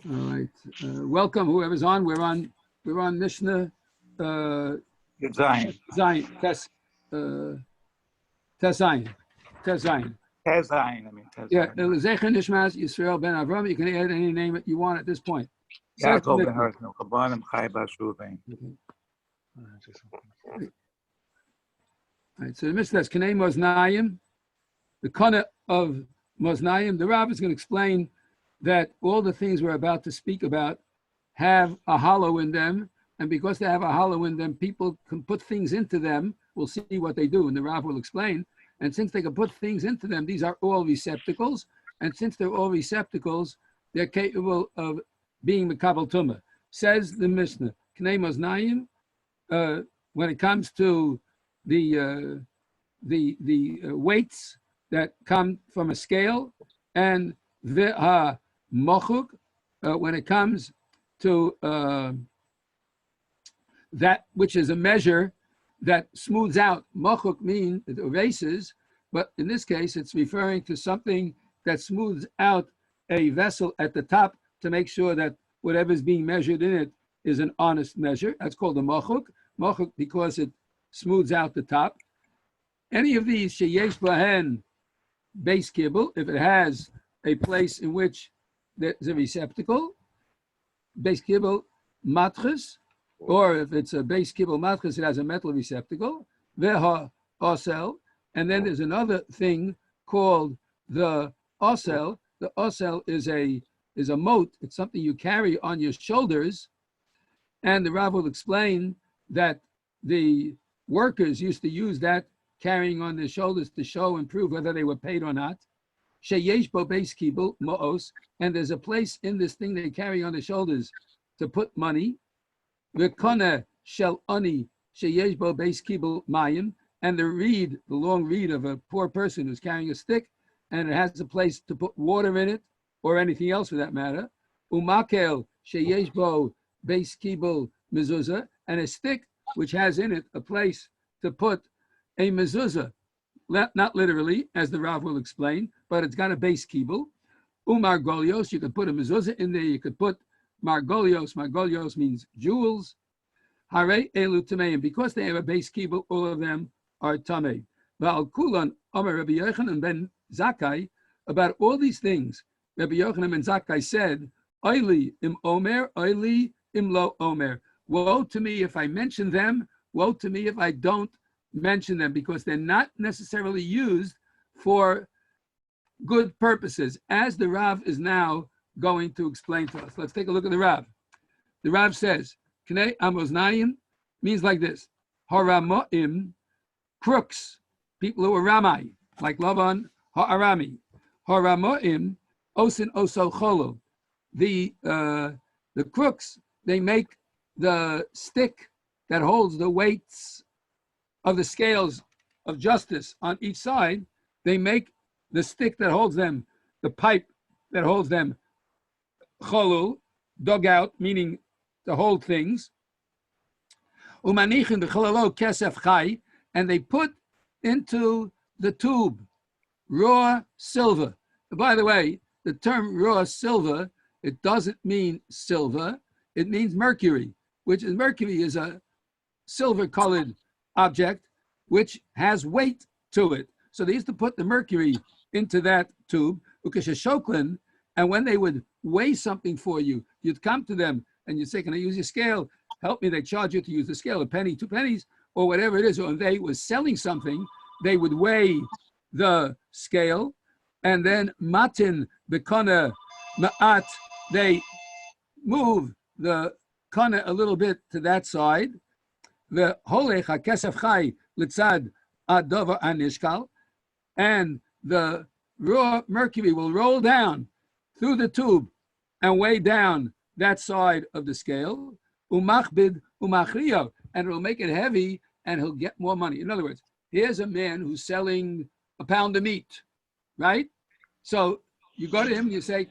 All right. Welcome, whoever's on. We're on Mishnah Zion. Zion. Tes Zion. Tez Zion. Yeah. Lezecher Nishmas Yisrael ben Avram. You can add any name that you want at this point. Yaakov ben Harat no Chabanim Chai Bashuvain. All right. So the Mishnah is Kanei Moznayim. The Kana of Moznayim. The Rav is going to explain that all the things we're about to speak about have a hollow in them, and because they have a hollow in them, people can put things into them. We'll see what they do, and the Rav will explain. And since they can put things into them, these are all receptacles, and since they're all receptacles, they're capable of being Mekabel Tumah. Says the Mishnah, Knei Moznayim, when it comes to the weights that come from a scale, and the mochuk, when it comes to that which is a measure that smooths out. Mochuk means it erases, but in this case, it's referring to something that smooths out a vessel at the top to make sure that whatever is being measured in it is an honest measure. That's called a mochuk. Mochuk because it smooths out the top. Any of these sheyesh bahen base kibble, if it has a place in which there's a receptacle, base kibble matches, or if it's a base kibble matches, it has a metal receptacle, veha osel, and then there's another thing called the osel. The osel is a moat. It's something you carry on your shoulders, and the Rav will explain that the workers used to use that carrying on their shoulders to show and prove whether they were paid or not. Sheyesh bo beis kibul mo'os, and there's a place in this thing they carry on their shoulders to put money. V'kona shel ani sheyesh bo beis kibul mayim, and the long reed of a poor person who's carrying a stick, and it has a place to put water in it, or anything else for that matter. Umakel sheyesh bo beis kibul mezuzah, and a stick which has in it a place to put a mezuzah. Not literally, as the Rav will explain, but it's got a base kibul. Margolios, you could put a mezuzah in there. You could put margolios. Margolios means jewels. Hare elu tameim, because they have a base kibul, all of them are tamei. Va'al kulan Amar Rabbi Yochanan ben Zakkai, about all these things, Rabbi Yochanan ben Zakkai said, Oili im omer, oili im lo omer. Woe to me if I mention them. Woe to me if I don't mention them, because they're not necessarily used for good purposes, as the Rav is now going to explain to us. Let's take a look at the Rav. The Rav says, Knei Amoznayim means like this: Haramoim, crooks, people who are Ramai, like Lavan Ha'arami. Haramoim, Osin Oso Cholo. The crooks, they make the stick that holds the weights of the scales of justice on each side. They make the stick that holds them, the pipe that holds them, cholul, dug out, meaning to hold things. Umanichin b'chololo kesef chai, and they put into the tube raw silver. By the way, the term raw silver, it doesn't mean silver, it means mercury, which is mercury is a silver-colored object which has weight to it. So they used to put the mercury into that tube, and when they would weigh something for you, you'd come to them and you'd say, can I use your scale? Help me. They charge you to use the scale, a penny, 2 pennies, or whatever it is. Or when they were selling something, they would weigh the scale, and then matin bekana ma'at, they move the kana a little bit to that side. The holech hakesef chai litzad adover anishkal, and the raw mercury will roll down through the tube and weigh down that side of the scale. Umachbid umachriyo, and it will make it heavy, and he'll get more money. In other words, here's a man who's selling a pound of meat, right? So you go to him and you say,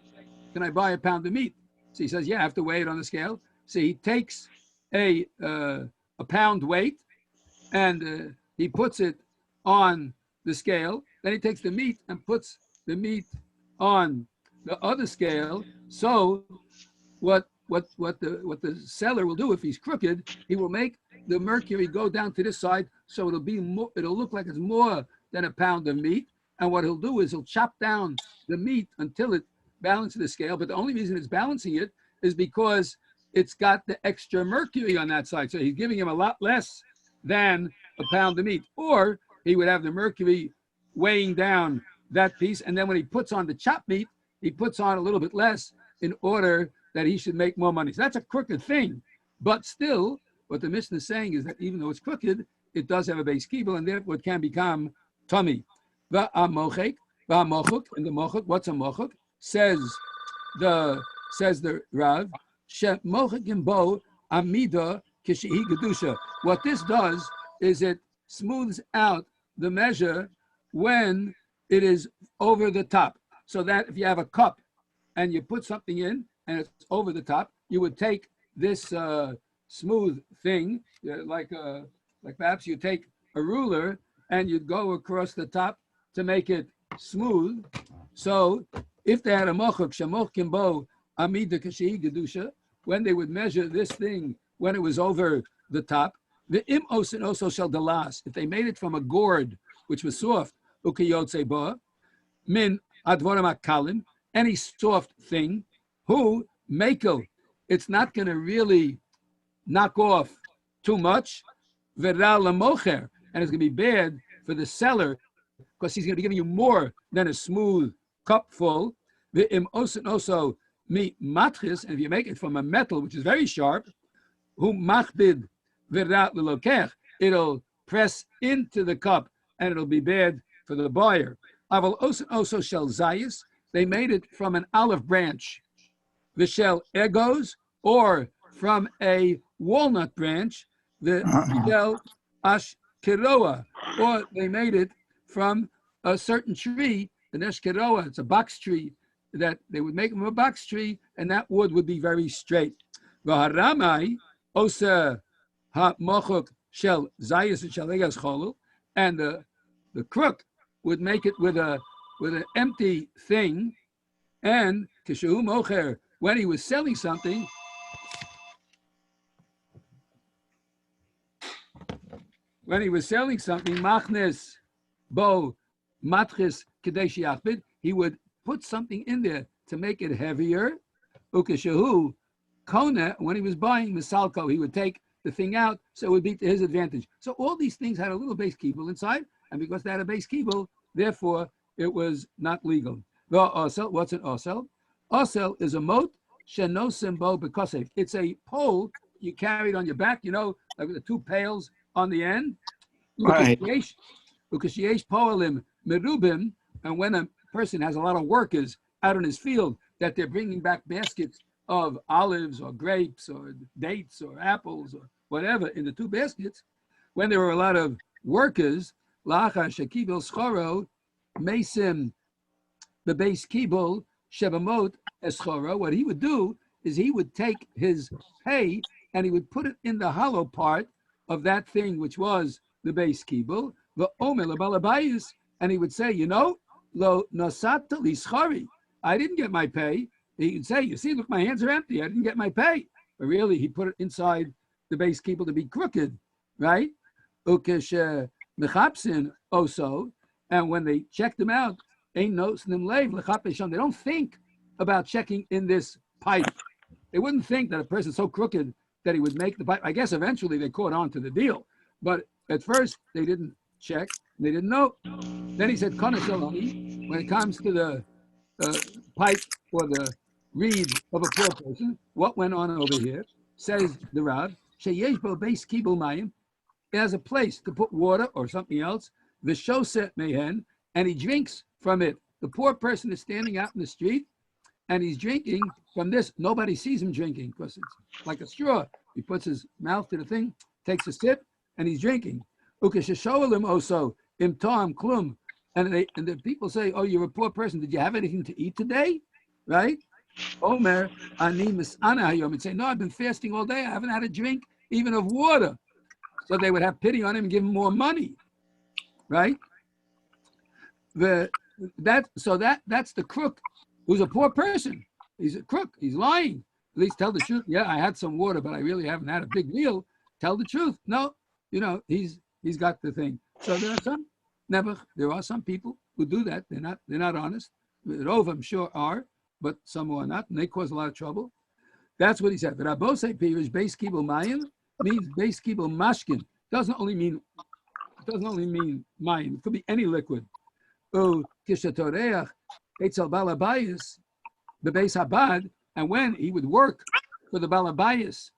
can I buy a pound of meat? So he says, yeah, I have to weigh it on the scale. So he takes a pound weight and he puts it on the scale. Then he takes the meat and puts the meat on the other scale. So what the seller will do if he's crooked, he will make the mercury go down to this side, so it'll look like it's more than a pound of meat. And what he'll do is he'll chop down the meat until it balances the scale. But the only reason it's balancing it is because it's got the extra mercury on that side. So he's giving him a lot less than a pound of meat. Or he would have the mercury weighing down that piece. And then when he puts on the chopped meat, he puts on a little bit less in order that he should make more money. So that's a crooked thing. But still, what the Mishnah is saying is that even though it's crooked, it does have a base kibul, and therefore it can become tummy. Va'amochek, and the mochek, what's a mochek? Says the Rav, shemochekim bo amida kishehi gedusha. What this does is it smooths out the measure when it is over the top. So that if you have a cup and you put something in and it's over the top, you would take this smooth thing, like perhaps you take a ruler and you'd go across the top to make it smooth. So if they had a mochuk, shemochkim bo amida kashehi gedusha, when they would measure this thing when it was over the top, the im osin also shall delas, if they made it from a gourd which was soft, ukiyotze ba, min advorim Kailim, any soft thing, who makel, it's not going to really knock off too much, vera lamocher, and it's going to be bad for the seller because he's going to be giving you more than a smooth cup full. The im osin also mi matris, and if you make it from a metal which is very sharp, who machbid vera leloker, it'll press into the cup and it'll be bad for the buyer. Aval osin also shel zayis, they made it from an olive branch, the shell egos, or from a walnut branch, the shell ashkeroa, or they made it from a certain tree, the neshkeroa, it's a box tree, that they would make from a box tree, and that wood would be very straight. V'haramai osa ha-mochuk shel zayis and shel egas cholul, and the crook would make it with an empty thing, and kishu mocher, when he was selling something, machnes bo matches kadesh yachbid, he would put something in there to make it heavier. Ukeshahu kona, when he was buying misalko, he would take the thing out so it would be to his advantage. So all these things had a little base kibul inside, and because they had a base kibul, therefore it was not legal. What's an osel? Osel is a moat shenosim bo bekosef. It's a pole you carried on your back, like with the two pails on the end. Right. Ukesheyesh poalim merubim, and when a person has a lot of workers out in his field that they're bringing back baskets of olives or grapes or dates or apples or whatever in the two baskets, when there were a lot of workers, lacha shekibel schoro mesim the base kibul shebamot eschoro, what he would do is he would take his hay and he would put it in the hollow part of that thing which was the base kibul, the omer balabayis, and he would say, lo nosata li schari, I didn't get my pay. He would say, you see, look, my hands are empty. I didn't get my pay. But really, he put it inside the base kibul to be crooked, right? Ukesh mechapsin also, and when they checked him out, ain't no snim leiv lechapesham. They don't think about checking in this pipe. They wouldn't think that a person's so crooked that he would make the pipe. I guess eventually they caught on to the deal, but at first they didn't check. They didn't know. Then he said, "Konashalani." When it comes to the pipe or the reed of a poor person, what went on over here? Says the Rav, "Sheyesh bo beis kibul mayim." It has a place to put water or something else. V'shoset mehen, and he drinks from it. The poor person is standing out in the street, and he's drinking from this. Nobody sees him drinking because it's like a straw. He puts his mouth to the thing, takes a sip, and he's drinking. Ukesheshoalim also im toam klum, and the people say, "Oh, you're a poor person. Did you have anything to eat today?" Right? Omer ani misana hayom, and say, "No, I've been fasting all day. I haven't had a drink even of water." So they would have pity on him and give him more money, right? That's the crook who's a poor person. He's a crook. He's lying. At least tell the truth. Yeah, I had some water, but I really haven't had a big meal. Tell the truth. No, he's got the thing. So there are some people who do that. They're not honest. Rov, I'm sure, are, but some are not, and they cause a lot of trouble. That's what he said. But Abosei Pirish Beis Kibul Mayim means Beis Kibul Mashkin. Doesn't only mean mayim. It could be any liquid. Kishatoreach Eitzel Balabayis Bebeis Habad, and when he would work for the Balabayis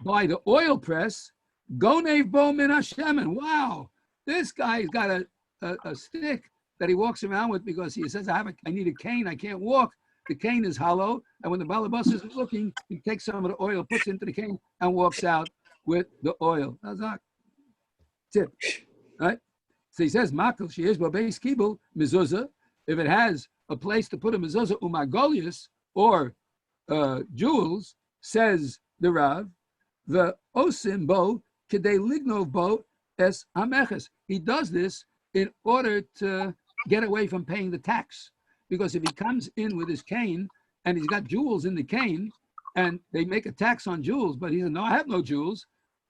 by the oil press, Gonev Bo Min Hashemen. Wow, this guy's got a stick that he walks around with because he says, I need a cane, I can't walk. The cane is hollow, and when the balabas is looking, he takes some of the oil, puts it into the cane, and walks out with the oil. That's not tip, right? So he says, "Makal sheyesh bo beis kibul mezuzah." If it has a place to put a mezuzah umagolius or jewels, says the Rav, the osim bo kedei lignov bo es hameches. He does this in order to get away from paying the tax. Because if he comes in with his cane and he's got jewels in the cane and they make a tax on jewels, but he says, no, I have no jewels,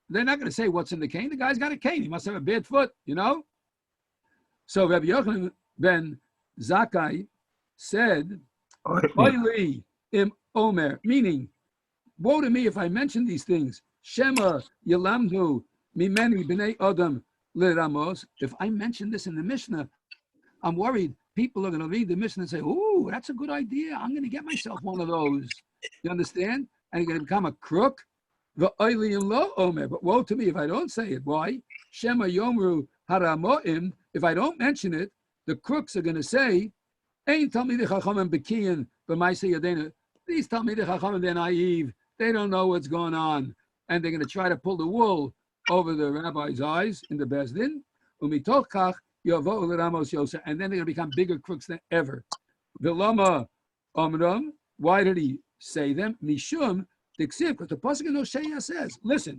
they're not going to say what's in the cane. The guy's got a cane. He must have a bad foot, So Rabbi Yochanan ben Zakkai said, Oili im Omer, meaning, woe to me if I mention these things. Shema Yelamdu Mimeni B'nei Adam L'Ramos. If I mention this in the Mishnah, I'm worried people are going to read the Mishnah and say, "Oh, that's a good idea. I'm going to get myself one of those." You understand? And you're going to become a crook. But woe to me if I don't say it. Why? Shema Yomru Haramoim. If I don't mention it, the crooks are going to say, "Ain't Talmidei Chachamim Bekiyin b'Maaseh Yadenu." These Talmidei Chachamim, they're naive. They don't know what's going on, and they're going to try to pull the wool over the rabbi's eyes in the Beis Din. Umitochach. And then they're going to become bigger crooks than ever. Vilama Amram, why did he say them? Mishum, because the Pasuk in Hosea says, listen,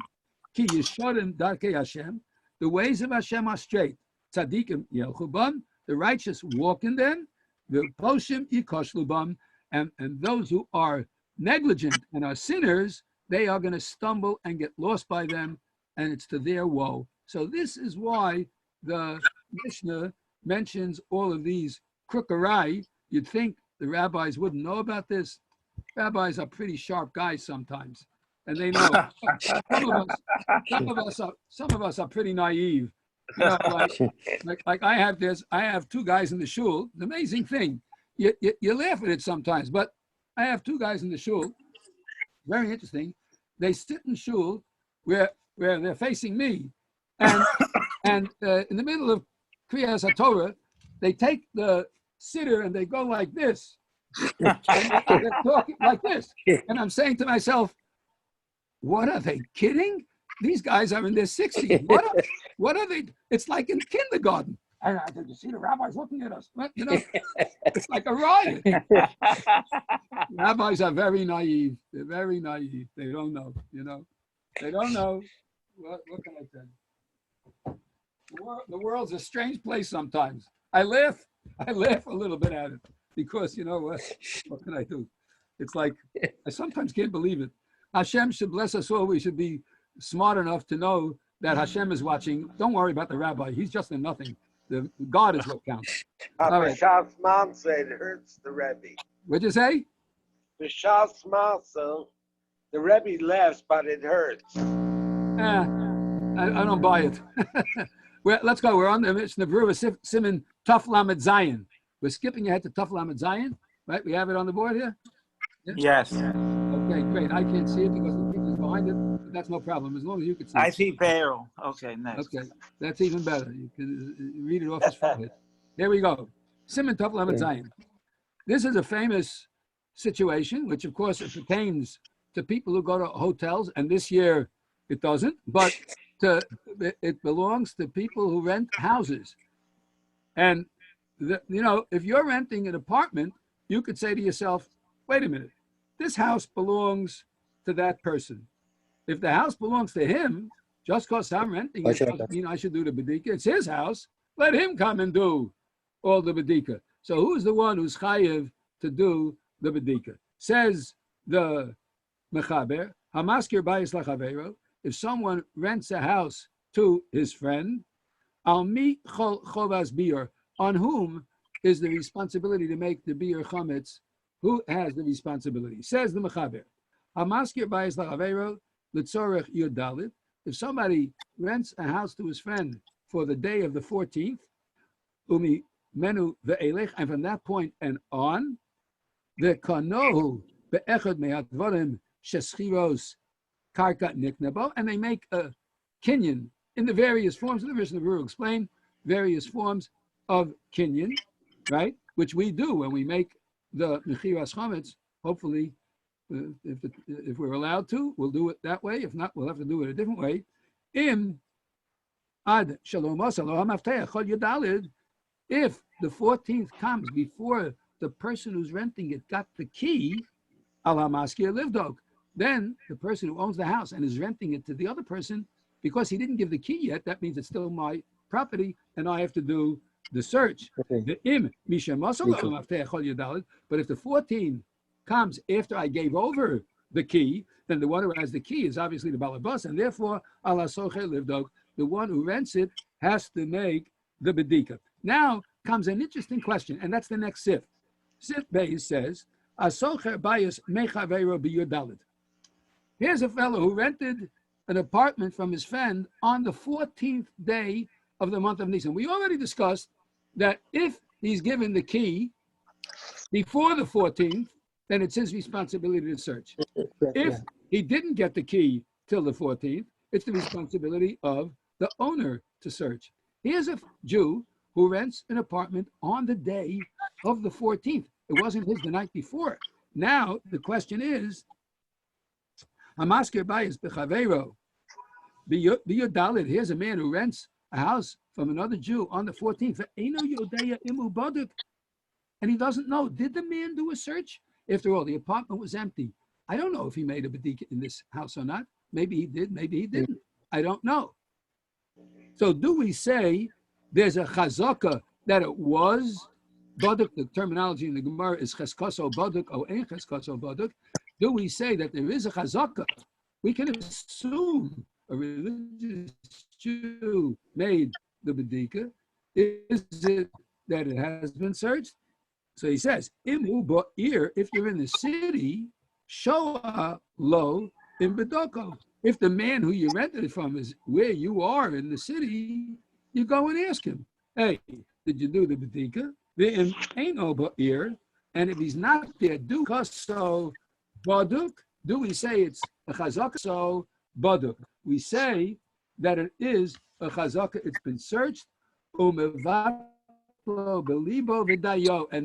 Ki Yishorim Darkei Hashem, the ways of Hashem are straight. Tzadikim Yelchubam, the righteous walk in them. The Poshim Yikoshlu, and those who are negligent and are sinners, they are going to stumble and get lost by them, and it's to their woe. So this is why the Mishnah mentions all of these crookerai. You'd think the rabbis wouldn't know about this. Rabbis are pretty sharp guys sometimes, and they know. Some of us are pretty naive. Like I have two guys in the shul. The amazing thing, you laugh at it sometimes, but I have two guys in the shul. Very interesting. They sit in shul where they're facing me, and in the middle of Kriyas HaTorah, they take the siddur and they go like this. And they're talking like this. And I'm saying to myself, what are they kidding? These guys are in their 60s. What are they? It's like in kindergarten. And did you see the rabbis looking at us? It's like a riot. Rabbis are very naive. They're very naive. They don't know, They don't know. What can I tell you? The world's a strange place sometimes. I laugh a little bit at it because what can I do? It's like I sometimes can't believe it. Hashem should bless us all. We should be smart enough to know that Hashem is watching. Don't worry about the rabbi. He's just a nothing. The God is what counts. All right. Shas man said it hurts the Rebbe. What'd you say? The Shas Maso, the Rebbe laughs, but it hurts. I don't buy it. Let's go. We're on the Mishnah Berurah Siman Tuf Lamed Zayin. We're skipping ahead to Tuf Lamed Zayin, right? We have it on the board here? Yes. Okay, great. I can't see it because the picture's behind it, but that's no problem, as long as you can see it. I see Pharaoh. Okay, next. Okay, that's even better. You can read it off his forehead. Here we go. Siman Tuf Lamed Zayin. This is a famous situation, which of course it pertains to people who go to hotels, and this year it doesn't, but it belongs to people who rent houses. And if you're renting an apartment, you could say to yourself, wait a minute, this house belongs to that person. If the house belongs to him, just because I'm renting it doesn't mean I should do the bedika. It's his house. Let him come and do all the bedika. So who's the one who's chayiv to do the bedika? Says the mechaber hamaskir bayis lachavero. If someone rents a house to his friend, al mi chovas biur, on whom is the responsibility to make the biur chametz? Who has the responsibility? Says the mechaber. Hamaskir bayis lachavero litzorech yud. If somebody rents a house to his friend for the day of the 14th, umi menu ve'elech, and from that point and on, the kanohu be'echad me'advarim sheschiros karka niknabo, and they make a kinyan in the various forms. The Mishnah will explain various forms of kinyan, right? Which we do when we make the mechiras chametz. Hopefully, if we're allowed to, we'll do it that way. If not, we'll have to do it a different way. Im ad shalom asaloham avteach chol yudalid. If the 14th comes before the person who's renting it got the key, al hamaskir livdok, then the person who owns the house and is renting it to the other person, because he didn't give the key yet, that means it's still my property, and I have to do the search. The im misha masaloham avteach chol yudalid. But if the 14 comes after I gave over the key, then the one who has the key is obviously the balabas, and therefore ala socher livdok, the one who rents it has to make the bedika. Now comes an interesting question, and that's the next sif. Sif Beis says, asocher bayis mechavero biyudalid. Here's a fellow who rented an apartment from his friend on the 14th day of the month of Nisan. We already discussed that if he's given the key before the 14th, then it's his responsibility to search. If he didn't get the key till the 14th, it's the responsibility of the owner to search. Here's a Jew who rents an apartment on the day of the 14th. It wasn't his the night before. Now, the question is, Hamaskir bayis bechavero biyodalid. Here's a man who rents a house from another Jew on the 14th. Eino yodeya imu baduk, and he doesn't know. Did the man do a search? After all, the apartment was empty. I don't know if he made a bedika in this house or not. Maybe he did, maybe he didn't. I don't know. So do we say there's a chazaka that it was baduk? The terminology in the Gemara is cheskaso baduk or ein cheskaso baduk. Do we say that there is a chazaka? We can assume a religious Jew made the bedika. Is it that it has been searched? So he says, Imu ba'ir, if you're in the city, shoa lo in bedoko. If the man who you rented it from is where you are in the city, you go and ask him, hey, did you do the bedika? The ain't no ba'ir, and if he's not there, do kaso baduk. Do we say it's a chazaka so baduk? We say that it is a chazaka, it's been searched, and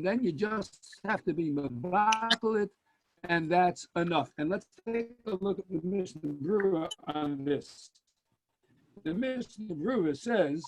then you just have to be mevatel it, and that's enough. And let's take a look at the Mishnah Berurah on this. The Mishnah Berurah says,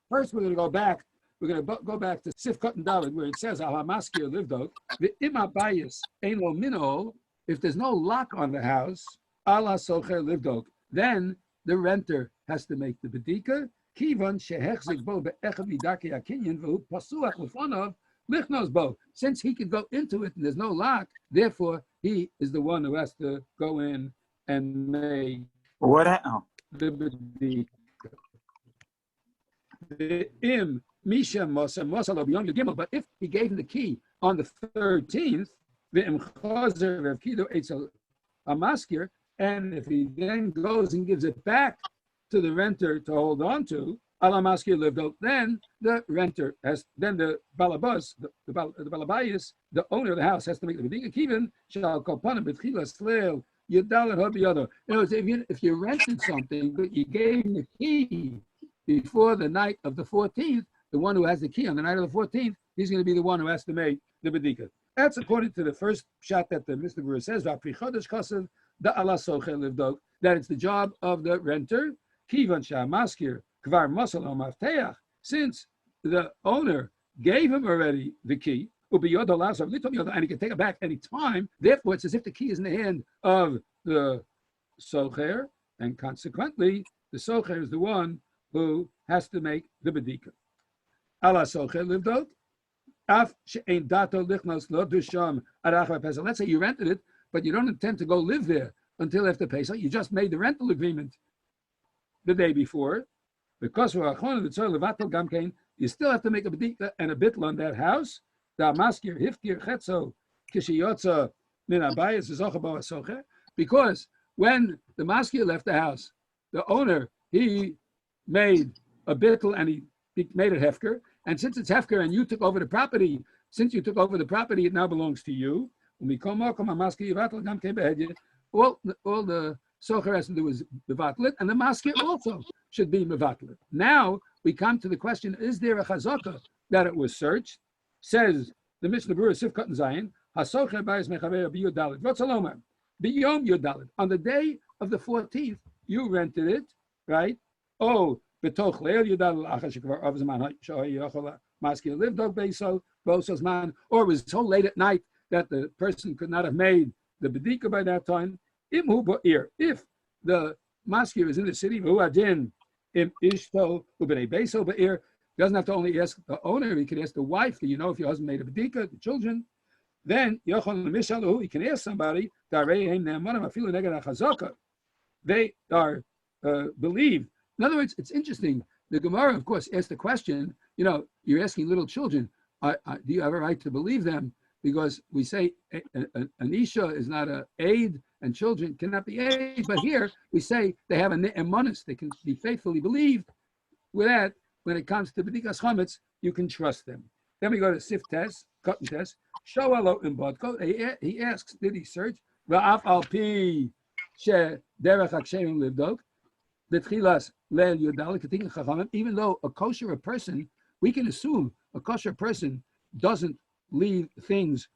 first we're going to go back. We're going to go back to Sif Katan Daled, where it says, "Ahamaskir livdok the imabayis ein lo minol." If there's no lock on the house, ala socher livdok, then the renter has to make the bedika. Kivan shehechzik bo be'echad midakei hakinyan v'hu pasuach lefonav lichnos bo. Since he could go into it and there's no lock, therefore he is the one who has to go in and make the bedika. The im misha mosa mosa lo b'yom yud gimel. But if he gave him the key on the 13th, the im chazer v'kido eitzel amaskir, and if he then goes and gives it back to the renter to hold on to, alamaskir lived out, then the renter has, then the balabas, the balabayis, the owner of the house has to make the bedika. Kiven shall kopanim betchilas leil yudal and hobiyado. In other words, if you rented something but you gave him the key before the night of the 14th, the one who has the key on the night of the 14th, he's going to be the one who has to make the bedika. That's according to the first shot that the Mishnah Berurah says, that it's the job of the renter. Since the owner gave him already the key, and he can take it back any time, therefore it's as if the key is in the hand of the socher, and consequently the socher is the one who has to make the bedika. Let's say you rented it, but you don't intend to go live there until after Pesach. You just made the rental agreement the day before. Because you still have to make a bedika and a bitl on that house. Because when the maskir left the house, the owner, he made a bitl and he made it hefker. And since it's hefker and you took over the property, it now belongs to you. All the socher has to do is mevatlet, and the maskir also should be mevatlet. Now we come to the question: is there a chazaka that it was searched? Says the Mishnah Berurah Sifkat and Zayin, hasocher bayis mechaver biyudalit. V'tzaloma biyom yudalit. On the day of the 14th, you rented it, right? Oh, betoch leil yudalit achas shekvar av zman shoy yochol maskir livdog beisol bosos man, or it was so late at night that the person could not have made the bedika by that time. If the maskir is in the city, doesn't have to only ask the owner, he can ask the wife, do you know if your husband made a bedika, the children? Then he can ask somebody, they are believed. In other words, it's interesting. The Gemara, of course, asked the question, you're asking little children, do you have a right to believe them? Because we say an Isha is not an aid, and children cannot be aid. But here we say they have an emunus, they can be faithfully believed. With that, when it comes to b'dikas chametz, you can trust them. Then we go to sif test, cotton test. Shoalo in bodko. He asks, did he search? Va'af al pi she derech haksherim livdok. Betchilas leil yodal ketikin chachamim. Even though a kosher person, we can assume a kosher person doesn't leave things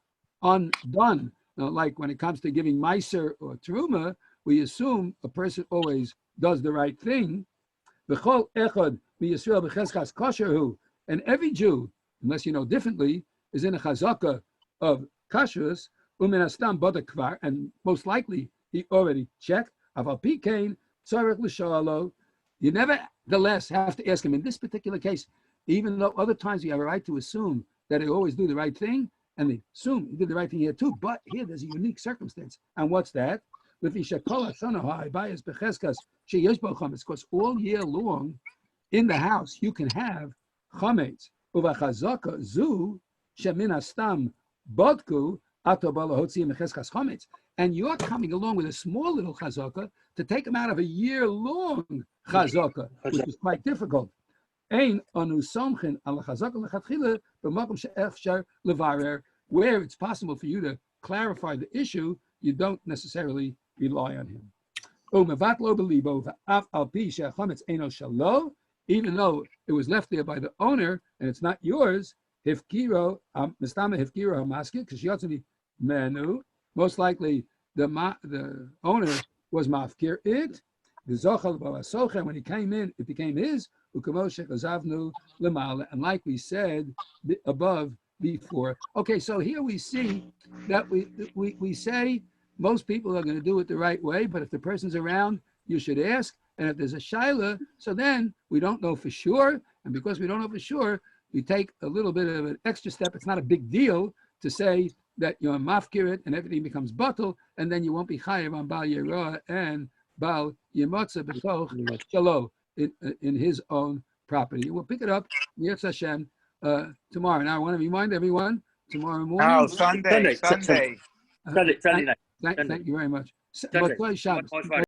undone. Like when it comes to giving meiser or teruma, we assume a person always does the right thing. And every Jew, unless you know differently, is in a chazaka of kashrus, and most likely he already checked. You nevertheless have to ask him in this particular case, even though other times you have a right to assume that they always do the right thing, and they assume he did the right thing here too. But here there's a unique circumstance. And what's that? Because all year long in the house you can have chametz. And you're coming along with a small little chazaka to take him out of a year-long chazaka, which is quite difficult. Where it's possible for you to clarify the issue, you don't necessarily rely on him. Even though it was left there by the owner and it's not yours, most likely the owner was mafkir it. When he came in, it became his. And like we said above before. Okay, so here we see that we say most people are going to do it the right way, but if the person's around, you should ask. And if there's a shaila, so then we don't know for sure. And because we don't know for sure, we take a little bit of an extra step. It's not a big deal to say that you're mafkir it and everything becomes bottle, and then you won't be chayiv on Bal Yeroah and Bal Yemotza B'toch Shalo in his own property. We'll pick it up, Yetz Hashem, tomorrow. Now, I want to remind everyone, tomorrow morning. Oh, Sunday. Thank you very much. Sunday.